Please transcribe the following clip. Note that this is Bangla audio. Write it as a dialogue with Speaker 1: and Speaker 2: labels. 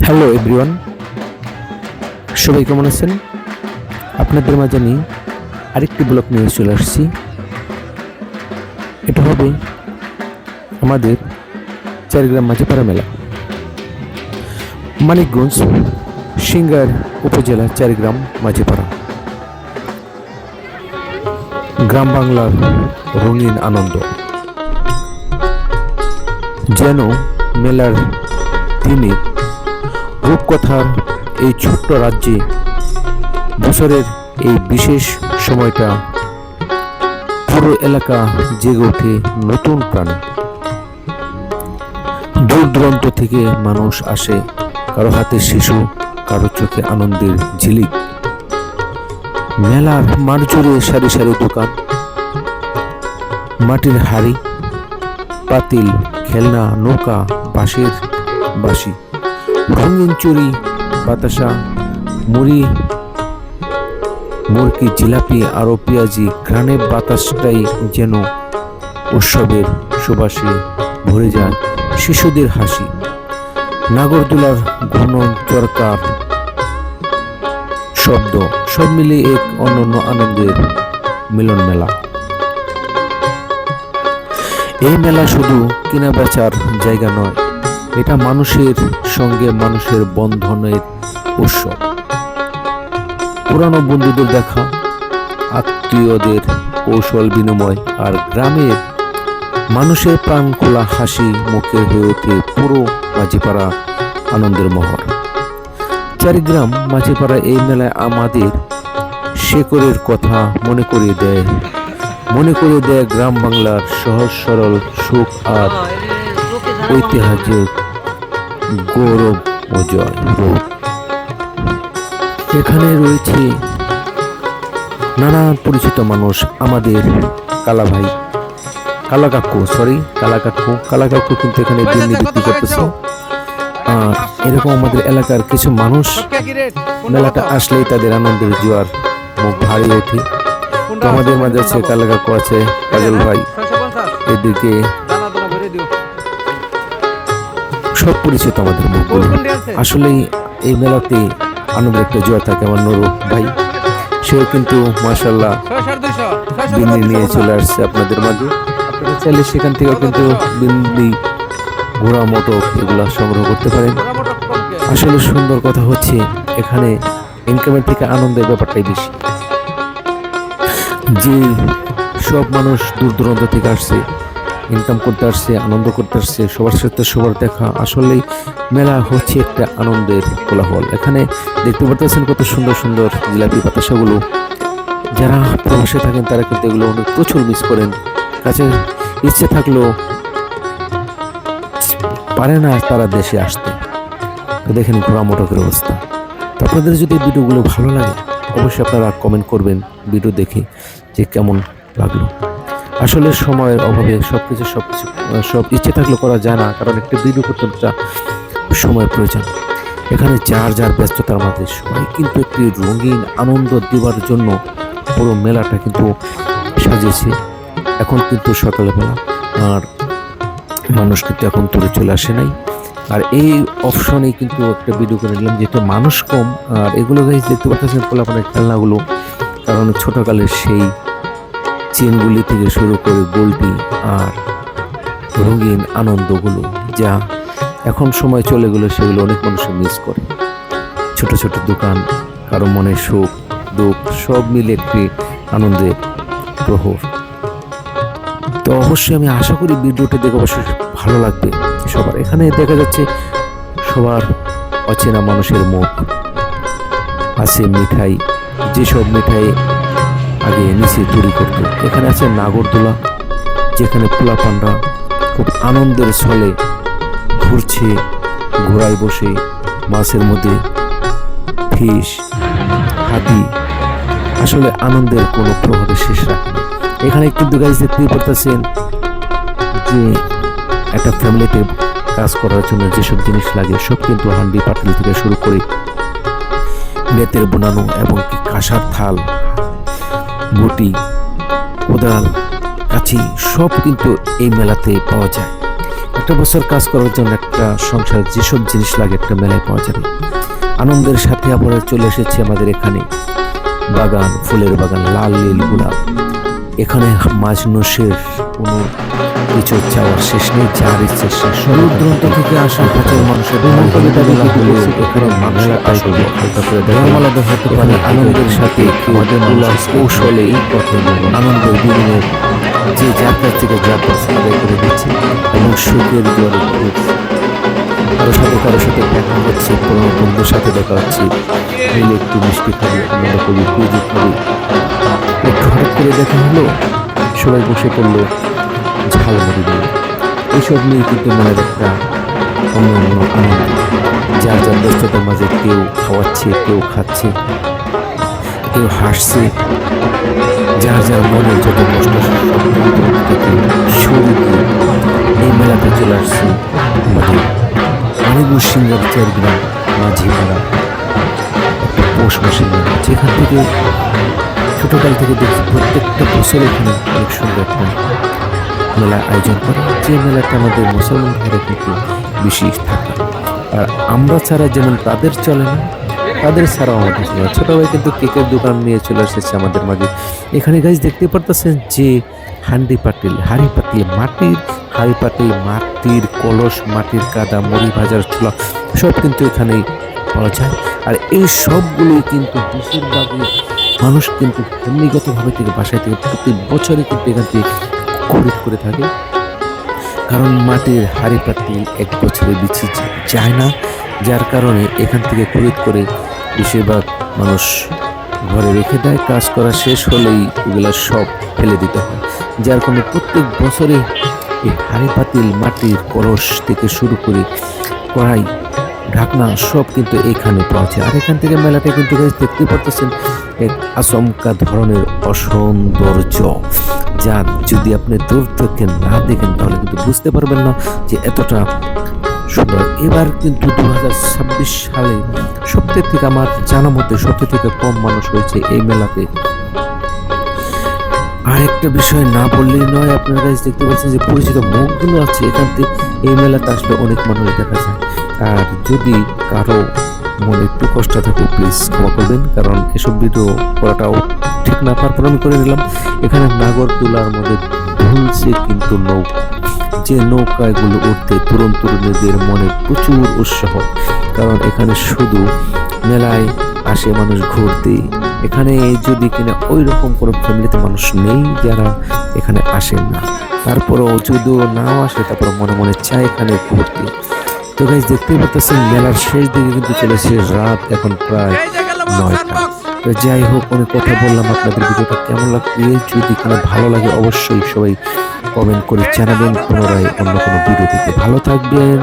Speaker 1: হ্যালো এভরিওয়ান, সবাই কেমন আছেন? আপনাদের মাঝে আমি আরেকটি ব্লগ নিয়ে চলে আসছি। এটা হবে আমাদের চারিগ্রাম মাঝিপাড়া মেলা, মানিকগঞ্জ সিংগার উপজেলা চারিগ্রাম মাঝিপাড়া। গ্রাম বাংলার রঙিন আনন্দ যেন মেলার দিনে রূপকথার এই ছোট্ট রাজ্যে বছরের এই বিশেষ সময়টা পুরো এলাকা জেগে ওঠে নতুন প্রাণে। দূর দূরান্ত থেকে মানুষ আসে, কারো হাতে শিশু, কারো চোখে আনন্দের ঝিলিক। মেলার মাঠ জুড়ে সারি সারি দোকান, মাটির হাড়ি, পাতিল, খেলনা, নৌকা, বাঁশের বাঁশি, রঙিন চুরি, বাতাসা, মুড়ি, মুরকি, জিলাপি, আরো পেঁয়াজি। ঘ্রাণের বাতাসটাই যেন উৎসবের সুবাসে ভরে যায়। শিশুদের হাসি, নাগরদোলার ঘন চরকার শব্দ, সব মিলে এক অনন্য আনন্দের মিলন মেলা। এই মেলা শুধু কেনা বেচার জায়গা নয়, এটা মানুষের সঙ্গে মানুষের বন্ধনের উৎসব। পুরানো বন্ধুদের দেখা, আত্মীয়দের কৌশল বিনিময়, আর গ্রামের মানুষের প্রাণ খোলা হাসি মুখে হয়ে ওঠে পুরো মাঝিপাড়া আনন্দের মহর। চারিগ্রাম মাঝিপাড়া এই মেলায় আমাদের শেকড়ের কথা মনে করিয়ে দেয় গ্রাম বাংলার সহজ সরল সুখ আর ঐতিহাসিক গৌরব ও জয়। এখানে রয়েছে নানা পরিচিত মানুষ। আমাদের কালা কাকু কিন্তু এখানে দিল্লি বিক্রি করতেছে। আর এরকম আমাদের এলাকার কিছু মানুষ মেলাটা আসলেই তাদের আনন্দের জোয়ার মুখ ভারী ওঠে। তো আমাদের মাঝে আছে কালা কাকু, আছে কাজল ভাই, এদিকে সব পরিচিত আমাদের মুখগুলো। আসলেই এই মেলাতে আনন্দের একটা জোয়ার থাকে। আমার নুরু ভাই, সেও কিন্তু মাশাআল্লাহ বিন্দি নিয়ে চলে আসছে আপনাদের মাঝে। আপনারা চাইলে সেখান থেকে কিন্তু বিন্দি, ঘোড়া, মোটক এগুলা সংগ্রহ করতে পারেন। আসলে সুন্দর কথা হচ্ছে এখানে ইনকামের থেকে আনন্দের ব্যাপারটাই বেশি। যে সব মানুষ দূর দূরান্ত থেকে আসছে, ইনকাম করতে আসছে, আনন্দ করতে আসছে, সবার সাথে সবার দেখা। আসলেই মেলা হচ্ছে একটা আনন্দের কোলাহল। এখানে দেখতে পাচ্ছেন কত সুন্দর সুন্দর জিলাপি, বাতাসাগুলো। যারা প্রবাসে থাকেন তারা কিন্তু এগুলো অনেক প্রচুর মিস করেন। কাছে ইচ্ছে থাকলেও পারে না তারা দেশে আসতে। তো দেখেন ঘোড়া মোটকের অবস্থা। তো আপনাদের যদি ভিডিওগুলো ভালো লাগে অবশ্যই আপনারা কমেন্ট করবেন ভিডিও দেখে যে কেমন লাগলো। আসলে সময়ের অভাবে সব ইচ্ছে থাকলে করা যায় না, কারণ একটা ভিডিও করতে সময়ের প্রয়োজন। এখানে যার ব্যস্ততার মাঝে সবাই কিন্তু একটি রঙিন আনন্দ দেওয়ার জন্য পুরো মেলাটা কিন্তু সাজিয়েছে। এখন কিন্তু সকালবেলা, আর মানুষ কিন্তু এখন তোরে চলে আসে নাই। আর এই অপশনে কিন্তু একটা ভিডিও করে নিলাম, যেহেতু মানুষ কম। আর এগুলো গাইজ দেখতে পাচ্ছেন পোলাপানের খেলনাগুলো, কারণ ছোটকালের সেই চেনগুলি থেকে শুরু করে গোলটি আর রঙিন আনন্দগুলো যা এখন সময় চলে গেলো, সেগুলো অনেক মানুষ মিস করে। ছোট ছোট দোকান, কারো মনে সুখ দুঃখ সব মিলে একটি আনন্দের প্রহর। তো অবশ্যই আমি আশা করি ভিডিওটা দেখে অবশ্যই ভালো লাগবে সবার। এখানে দেখা যাচ্ছে সবার অচেনা মানুষের মুখ, আছে মিঠাই, যেসব মিঠাই আগে নিচে তৈরি করতো। এখানে আছে নাগরদোলা, যেখানে পোলাপানরা খুব আনন্দের ছলে ঘুরছে, ঘোড়ায় বসে, মাছের মধ্যে ফিশ, হাতি। আসলে আনন্দের কোনো প্রহরের শেষ রাখে। এখানে কিন্তু গাইজ দেখতেই পারতেছেন যে একটা ফ্যামিলিতে কাজ করার জন্য যেসব জিনিস লাগে সব কিন্তু হান্ডি পাতিল থেকে শুরু করে বেতের বোনানো এবং কাঁসার থাল, বটি, কোদাল, কাঁচি সব কিন্তু এই মেলাতে পাওয়া যায়। একটা বছর কাজ করার জন্য একটা সংসার যেসব জিনিস লাগে একটা মেলায় পাওয়া যাবে। আনন্দের সাথে আবার চলে এসেছি আমাদের এখানে বাগান, ফুলের বাগান, লাল নীল গোলাপ। এখানে মাজনুষের কোনো কিছু চাওয়ার শেষ নেই, যার ইচ্ছে শেষ। দূর দূরান্ত থেকে আসা হাজার মানুষের এখানে মেলা আসবে আলাদা হতে পারে। আনন্দের সাথে আমাদের গোলাপ কৌশলে আনন্দের বিনিময়ে যে যার কাছ থেকে যা আদায় করে দিচ্ছে এবং সুখের জলে কারো সাথে দেখা হচ্ছে, কোনো বন্ধুর সাথে দেখা হচ্ছে, মিলে একটু মিষ্টি খাবি, আনন্দ করি, পুজো করি। একটু হঠাৎ করে দেখা হলো, সবাই বসে পড়লো ঝালমুড়ি দিয়ে। এইসব নিয়ে কিন্তু মনের একটা অন্য আনন্দ। যার যার ব্যস্ততার মাঝে কেউ খাওয়াচ্ছে, কেউ খাচ্ছে, কেউ হাসছে। যার যার মনের যত কষ্ট থেকে সরিয়ে দিয়ে এই মেলাতে চলে আসছে আমাদের মানিকগঞ্জ সিঙ্গার 4 গ্রাম মাঝিপাড়া একটা পৌষ মাসের মেলা, যেখান থেকে ছোটকাল থেকে দেখছি প্রত্যেকটা বছর এখানে অনেক সুন্দর একটা মেলা আয়োজন করে। যে মেলাটা আমাদের মুসলমান ভাইরা কিন্তু বেশি থাকে, আর আমরা ছাড়া যেমন তাদের চলে না, তাদের ছাড়াও আমাদের চলে না। ছোট ভাই কিন্তু কেকের দোকান নিয়ে চলে এসেছে আমাদের মাঝে। এখানে গাইজ দেখতে পারতেছেন যে হাঁড়ি পাতিল মাটির হাঁড়ি পাতিল, মাটির কলস, মাটির কাদা, মুড়ি ভাজার ছোলা সব কিন্তু এখানেই পাওয়া যায়। আর এই সবগুলোই কিন্তু বেশিরভাগই মানুষ কিন্তু ফ্যামিলিগতভাবে থেকে বাসায় থেকে প্রতি বছরই কিন্তু এখান থেকে খরিদ করে থাকে। কারণ মাটির হাঁড়ি পাতিল এক বছরে বিচি যায় না, যার কারণে এখান থেকে খরিদ করে বেশিরভাগ মানুষ ঘরে রেখে দেয়। কাজ করা শেষ হলেই এগুলা সব ফেলে দিতে হয়, যার কারণে প্রত্যেক বছরে এই হাঁড়ি পাতিল, মাটির কলস থেকে শুরু করে কড়াই, ঢাকনা সব কিন্তু এখানে পাওয়া যায়। আর এখান থেকে মেলাটা কিন্তু দেখতে পারতেছেন এক আচমকা ধরনের অসৌন্দর্য, যা যদি আপনি দূর থেকে না দেখেন তাহলে কিন্তু বুঝতে পারবেন না যে এতটা সুন্দর। এবার কিন্তু 2026 সালে সবথেকে থেকে আমার জানা মতে সবথেকে থেকে কম মানুষ হয়েছে এই মেলাতে। আর একটা বিষয় না বললেই নয়, আপনারা কাছে দেখতে পাচ্ছেন যে পরিচিত মুখগুলো আছে এখান থেকে। এই মেলাতে আসলে অনেক মানুষ দেখা যায়। আর যদি কারো মনে একটু কষ্ট থাকে প্লিজ ক্ষমা করবেন, কারণ এসব ভিডিও করাটাও ঠিক না, তারপর আমি করে নিলাম। এখানে নাগরদোলার মধ্যে ঝুলছে কিন্তু নৌকা, যে নৌকাগুলো উঠতে তরুণ তরুণীদের মনে প্রচুর উৎসাহ, কারণ এখানে শুধু মেলায় আসে মানুষ ঘুরতে। এখানে যদি কিনা ওই রকম কোনো ফ্যামিলিতে মানুষ নেই যারা এখানে আসেন না, তারপরেও যদিও নাও আসে তারপর মনে মনে চায় এখানে ঘুরতে। তো গাইজ দেখতে পাচ্ছেন মেলার শেষ দিকে কিন্তু চলেছে রাত, এখন প্রায় 9টা। তো যাই হোক, অনেক কথা বললাম। আপনাদের ভিডিওটা কেমন লাগবে, যদি কোনো ভালো লাগে অবশ্যই সবাই কমেন্ট করে জানাবেন। পুনরায় অন্য কোনো ভিডিও দিতে ভালো থাকবেন।